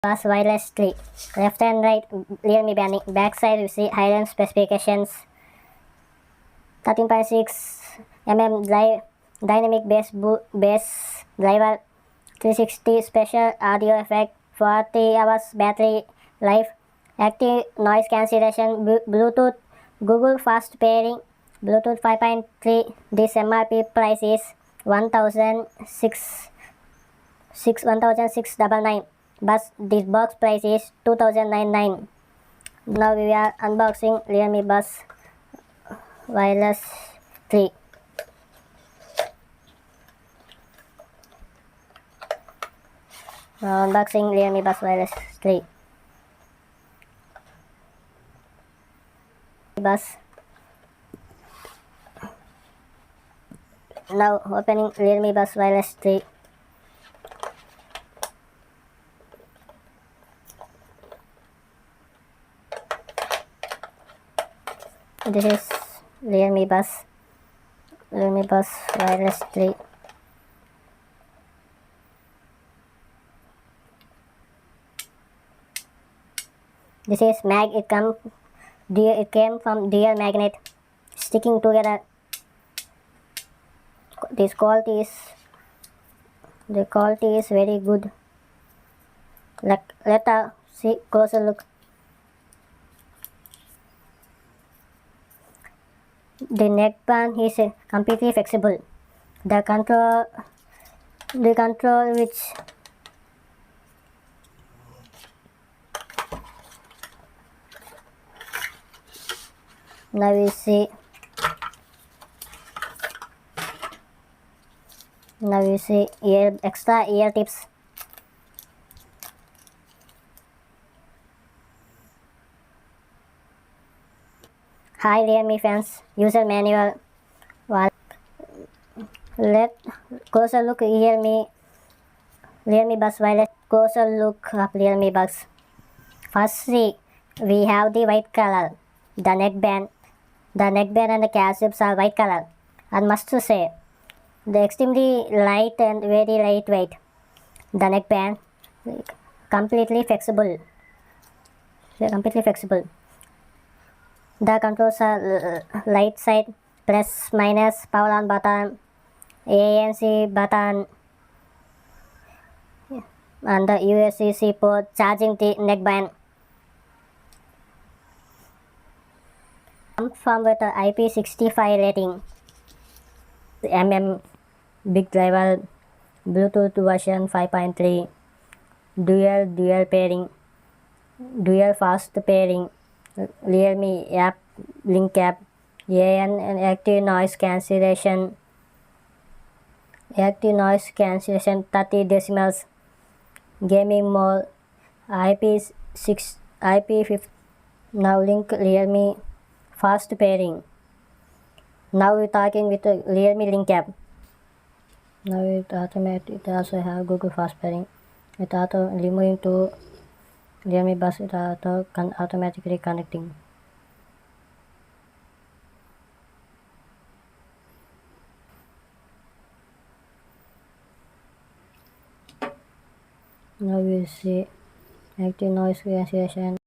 Bus wireless tree. Left and right Realme banding. Back side you see high-end specifications. 13.6 mm dynamic bass driver, 360 special audio effect, 40 hours battery life, active noise cancellation, Bluetooth, Google fast pairing, Bluetooth 5.3. This MRP price is 1,699, but this box price is 2,099. Now we are unboxing Realme Buds Wireless 3. Now unboxing Realme Buds Wireless 3. Buds. Now opening Realme Buds Wireless 3. This is Realme Buds Wireless 3. This is mag. It came from dual magnet sticking together. The quality is very good. Let us see closer look. The neckband is completely flexible. The control which now we see extra ear tips. Hi Realme fans, user manual. Let closer look Realme Buds Wireless. Closer look of Realme Buds. Firstly, we have the white color. The neckband and the capsules are white color. And must say, the extremely light and very lightweight. The neckband completely flexible. The controls are light side, plus minus, power on button, ANC button, and the USB-C port, charging the neckband. Confirmed with the IP65 rating. Big driver, Bluetooth version 5.3, dual pairing, dual fast pairing, Realme Link App, and active noise cancellation, 30 decibels, gaming mode, IP50. Now link Realme fast pairing. Now we're talking with the Realme Link App. Now it also have Google fast pairing. It auto removing to Realme Buds. It auto automatically connecting. Now we see active noise cancellation.